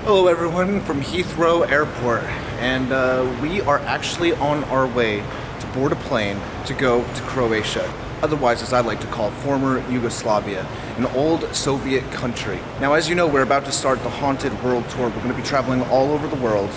Hello everyone from Heathrow Airport, and we are actually on our way to board a plane to go to Croatia, otherwise as I like to call former Yugoslavia, an old Soviet country. Now as you know, we're about to start the Haunted World Tour. We're going to be traveling all over the world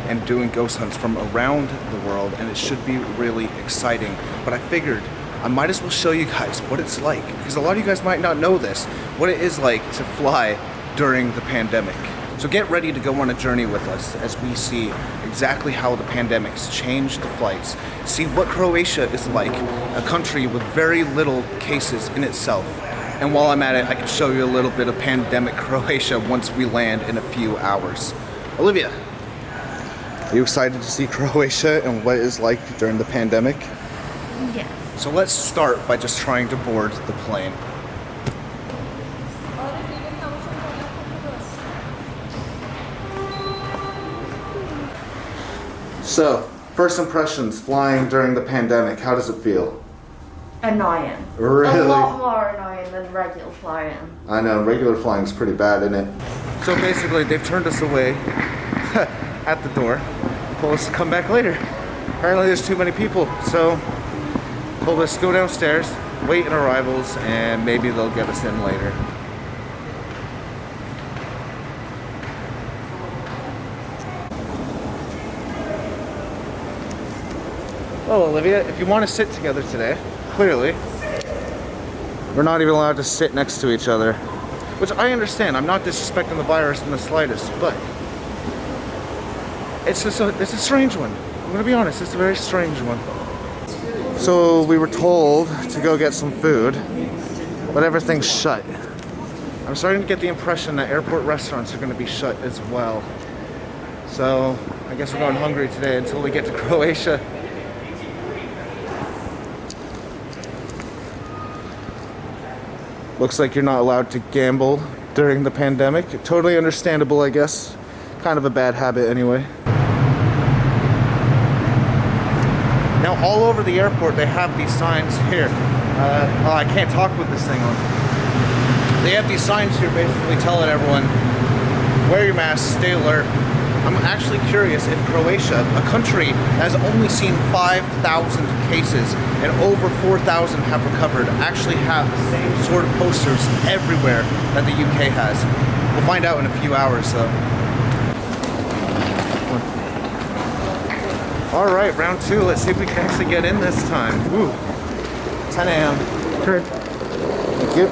and doing ghost hunts from around the world, and it should be really exciting. But I figured I might as well show you guys what it's like, because a lot of you guys might not know this, what it is like to fly during the pandemic. So get ready to go on a journey with us as we see exactly how the pandemic's changed the flights, see what Croatia is like, a country with very little cases in itself. And while I'm at it, I can show you a little bit of pandemic Croatia once we land in a few hours. Olivia, are you excited to see Croatia and what it's like during the pandemic? Yes. So let's start by just trying to board the plane. So, first impressions flying during the pandemic, how does it feel? Annoying. Really? A lot more annoying than regular flying. I know, regular flying is pretty bad, isn't it? So basically, they've turned us away at the door, told us to come back later. Apparently there's too many people, so told us to go downstairs, wait in arrivals, and maybe they'll get us in later. Oh, Olivia, if you want to sit together today, clearly, we're not even allowed to sit next to each other. Which I understand, I'm not disrespecting the virus in the slightest, but it's a strange one. I'm gonna be honest, it's a very strange one. So we were told to go get some food, but everything's shut. I'm starting to get the impression that airport restaurants are gonna be shut as well. So I guess we're going hungry today until we get to Croatia. Looks like you're not allowed to gamble during the pandemic. Totally understandable, I guess. Kind of a bad habit anyway. Now all over the airport they have these signs here. Oh, I can't talk with this thing on. They have these signs here basically telling everyone, wear your mask, stay alert. I'm actually curious if Croatia, a country that has only seen 5,000 cases and over 4,000 have recovered, actually have the same sort of posters everywhere that the UK has. We'll find out in a few hours though. All right, round two. Let's see if we can actually get in this time. Ooh, 10 a.m. Turn. Thank you.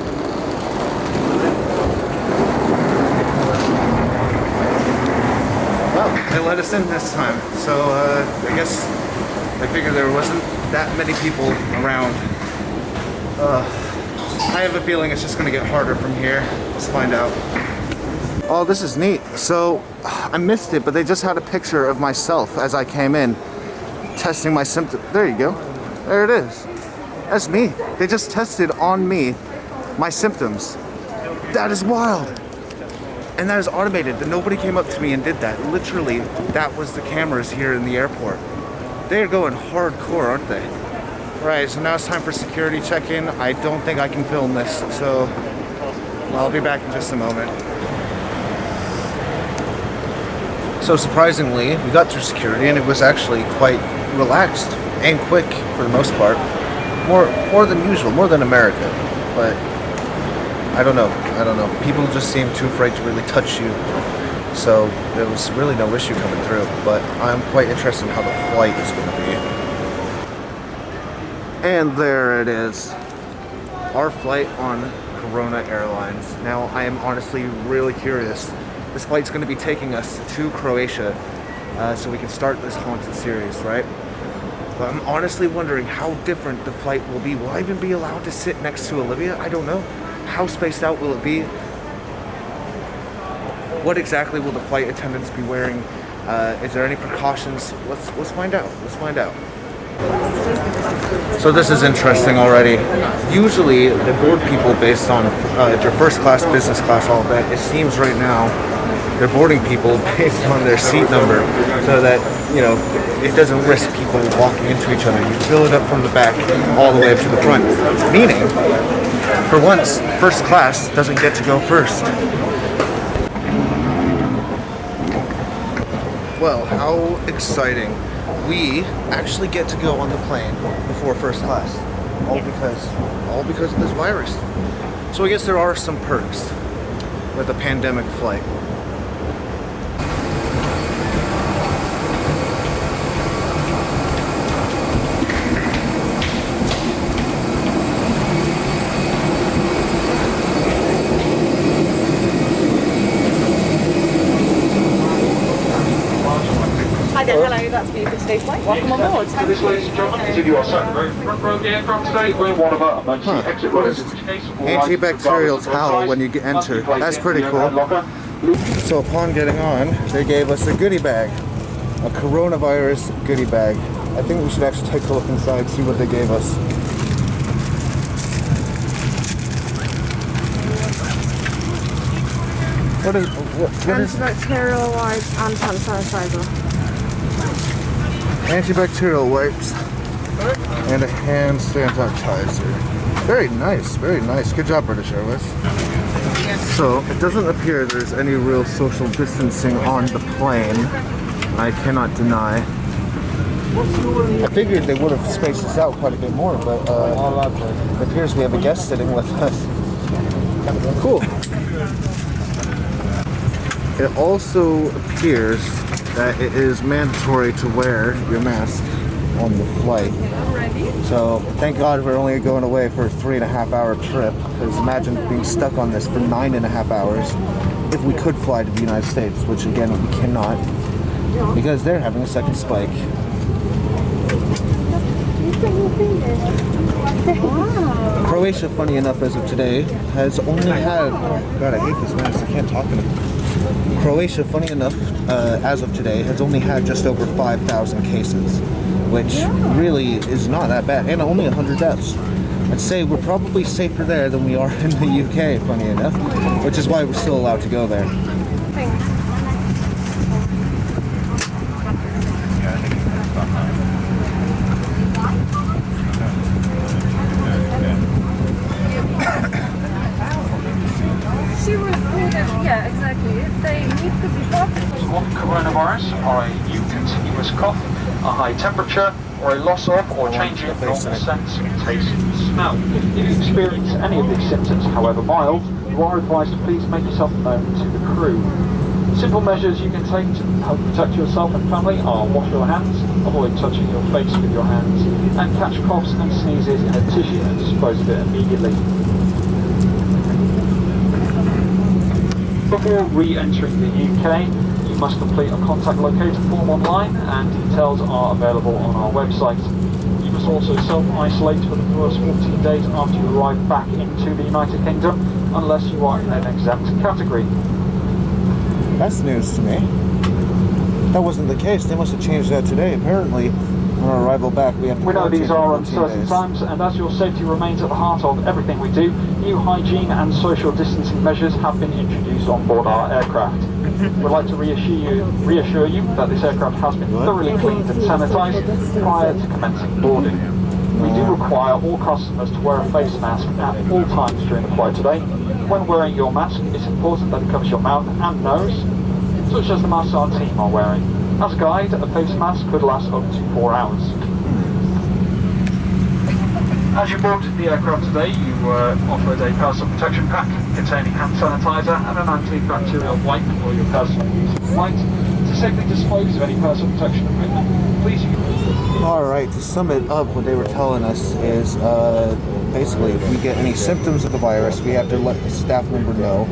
They let us in this time, so I guess I figured there wasn't that many people around. I have a feeling it's just going to get harder from here. Let's find out. Oh, this is neat. So I missed it, but they just had a picture of myself as I came in, testing my symptoms. There you go. There it is. That's me. They just tested on me my symptoms. That is wild. And that is automated. Nobody came up to me and did that. Literally, that was the cameras here in the airport. They're going hardcore, aren't they? Right, so now it's time for security check-in. I don't think I can film this, so I'll be back in just a moment. So surprisingly, we got through security and it was actually quite relaxed and quick for the most part. More than usual, more than America, but I don't know. People just seem too afraid to really touch you. So there was really no issue coming through, but I'm quite interested in how the flight is going to be. And there it is. Our flight on Corona Airlines. Now I am honestly really curious. This flight's going to be taking us to Croatia so we can start this haunted series, right? But I'm honestly wondering how different the flight will be. Will I even be allowed to sit next to Olivia? I don't know. How spaced out will it be? What exactly will the flight attendants be wearing? Is there any precautions? Let's find out. Let's find out. So this is interesting already. Usually they board people based on if you're first class, business class, all that. It seems right now they're boarding people based on their seat number, so that it doesn't risk people walking into each other. You fill it up from the back all the way up to the front. Meaning, for once, first class doesn't get to go first. Well, how exciting. We actually get to go on the plane before first class. All because of this virus. So I guess there are some perks with a pandemic flight. Hi there, hello, that's me for today's flight. Welcome on board. So this, ladies and gentlemen, is if you are sat in the very front row of the aircraft today, we're in one of our emergency exit rows, in which case all Antibacterial towel when you enter. That's pretty cool. So upon getting on, they gave us a goodie bag. A coronavirus goodie bag. I think we should actually take a look inside, see what they gave us. What is Antibacterial wipes and hand sanitizer. Antibacterial wipes and a hand sanitizer. Very nice, very nice. Good job, British Airways. So it doesn't appear there's any real social distancing on the plane. I cannot deny. I figured they would have spaced us out quite a bit more, but it appears we have a guest sitting with us. Cool. It also appears that it is mandatory to wear your mask on the flight. So thank God we're only going away for a 3.5-hour trip, because imagine being stuck on this for 9.5 hours if we could fly to the United States, which again we cannot because they're having a second spike. Croatia, funny enough, as of today, has only had, oh God, I hate this mask, I can't talk in it. Croatia, funny enough, as of today, has only had just over 5,000 cases, which really is not that bad, and only 100 deaths. I'd say we're probably safer there than we are in the UK, funny enough, which is why we're still allowed to go there. Yeah, exactly. They need to be perfect. Of coronavirus are a new continuous cough, a high temperature, or a loss of or changing of normal sense, taste, smell. If you experience any of these symptoms, however mild, you are advised to please make yourself known to the crew. Simple measures you can take to help protect yourself and family are wash your hands, avoid touching your face with your hands, and catch coughs and sneezes in a tissue and dispose of it immediately. Before re-entering the UK, you must complete a contact locator form online, and details are available on our website. You must also self-isolate for the first 14 days after you arrive back into the United Kingdom, unless you are in an exempt category. That's news to me. That wasn't the case. They must have changed that today. Apparently, on our arrival back, we have to We know these are uncertain days. times, and as your safety remains at the heart of everything we do, new hygiene and social distancing measures have been introduced on board our aircraft. We'd like to reassure you that this aircraft has been thoroughly cleaned and sanitised prior to commencing boarding. We do require all customers to wear a face mask at all times during the flight today. When wearing your mask, it's important that it covers your mouth and nose, such as the masks our team are wearing. As a guide, a face mask could last up to 4 hours. As you board the aircraft today, you were offered a personal protection pack containing hand sanitizer and an antibacterial wipe for your personal use in flight. To safely dispose of any personal protection equipment, please use... Alright, to sum it up, what they were telling us is basically if we get any symptoms of the virus, we have to let the staff member know.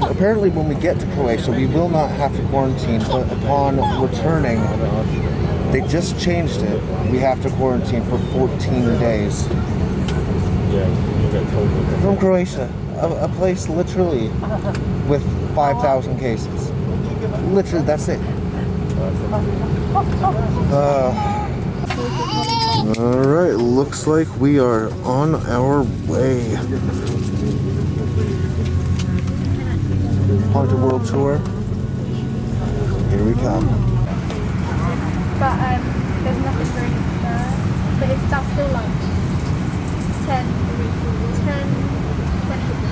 Apparently when we get to Croatia, we will not have to quarantine, but upon returning, they just changed it. We have to quarantine for 14 days. From Croatia, a place literally with 5,000 cases. Literally, that's it. Alright, looks like we are on our way. Haunted World Tour. Here we come. But there's nothing for you there. But that's still lunch.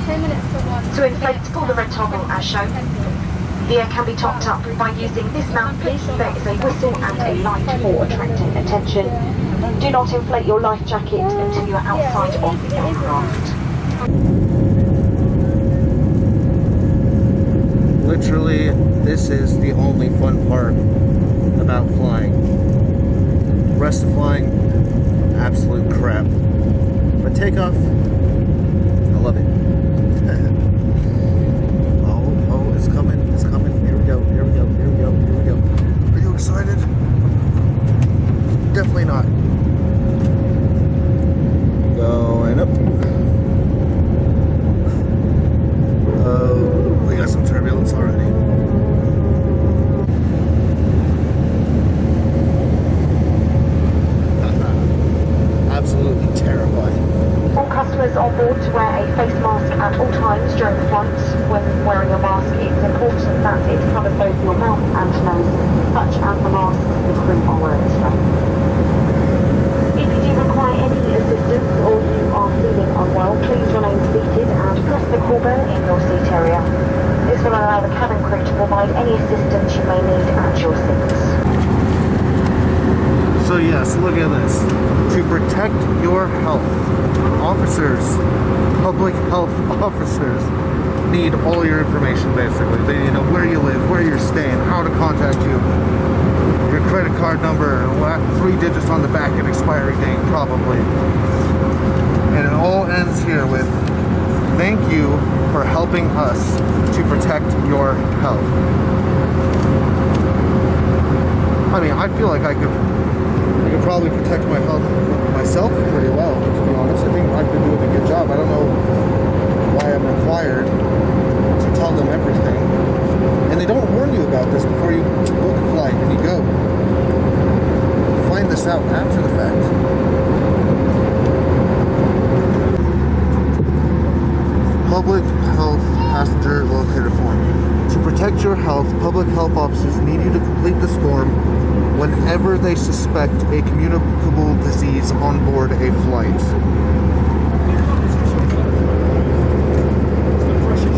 10 minutes to 1. To inflate, pull the red toggle as shown. The air can be topped up by using this mouthpiece. There is a whistle and a light for attracting attention. Do not inflate your life jacket until you are outside of the aircraft. Literally, this is the only fun part about flying. The rest of flying, absolute crap. But takeoff, I love it. Oh, it's coming, it's coming. Here we go, here we go, here we go, here we go. Are you excited? Definitely not. Going up. We got some turbulence already. Absolutely terrifying. All customers on board to wear a face mask at all times during the flight. When wearing a mask, it's important that it covers both your mouth and nose, such as the mask the crew are wearing today. If you do require any assistance or you are feeling unwell, please remain seated and press the call bell in your seat area. This will allow the cabin crew to provide any assistance you may need at your seats. So yes, look at this. To protect your health, officers, public health officers need all your information basically. They need to know where you live, where you're staying, how to contact you, your credit card number, 3 digits on the back and expiry date probably. And it all ends here with thank you for helping us to protect your health. I mean, I feel like I could probably protect my health myself pretty well, to be honest. I think I've been doing a good job. I don't know why I'm required to tell them everything. And they don't warn you about this before you book a flight and you go. You find this out after the fact. Public health passenger locator form. To protect your health, public health officers need you to complete this form whenever they suspect a communicable disease on board a flight.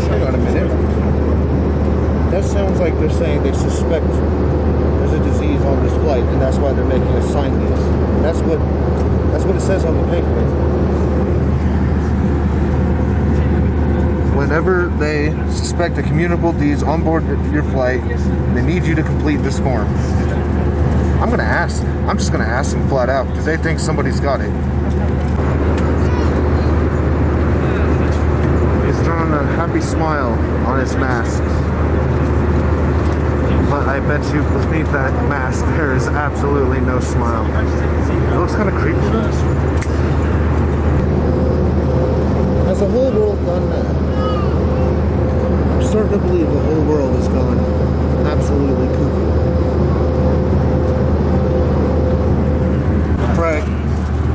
Hang on a minute. That sounds like they're saying they suspect there's a disease on this flight, and that's why they're making us sign these. That's what it says on the paper. Whenever they suspect a communicable disease on board your flight, they need you to complete this form. I'm gonna ask. I'm just gonna ask them flat out because they think somebody's got it. He's throwing a happy smile on his mask. But I bet you beneath that mask there is absolutely no smile. It looks kind of creepy. Has the whole world gone mad? I'm starting to believe the whole world has gone absolutely cuckoo. Right,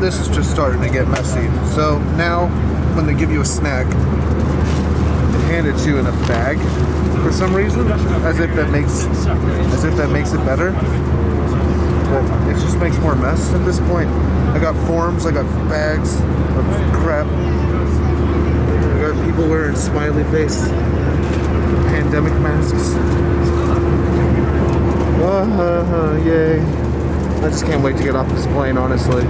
this is just starting to get messy. So now, when they give you a snack, they hand it to you in a bag for some reason, as if that makes it better. But it just makes more mess at this point. I got forms, I got bags of crap. I got people wearing smiley face pandemic masks. Yay. I just can't wait to get off this plane, honestly.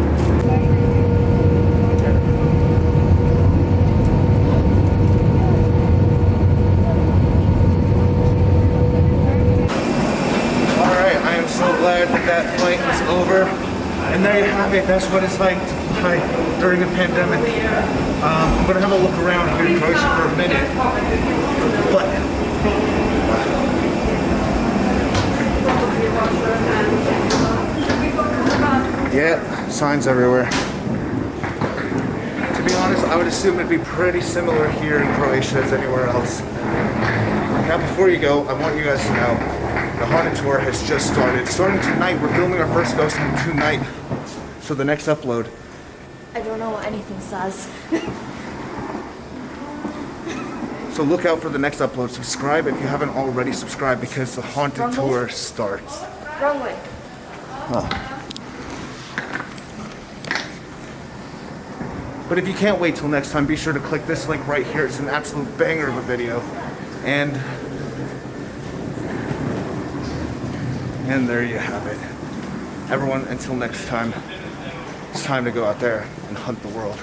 Alright, I am so glad that flight is over. And there you have it. That's what it's like to fly during a pandemic. I'm going to have a look around here in Croatia for a minute. But yeah, signs everywhere. To be honest, I would assume it'd be pretty similar here in Croatia as anywhere else. Now before you go, I want you guys to know the haunted tour has just started. Starting tonight, we're filming our first ghost hunt tonight. So the next upload. I don't know what anything says. So look out for the next upload. Subscribe if you haven't already subscribed because the haunted tour starts. Wrong way. But if you can't wait till next time, be sure to click this link right here. It's an absolute banger of a video. And And there you have it. Everyone, until next time, it's time to go out there and hunt the world.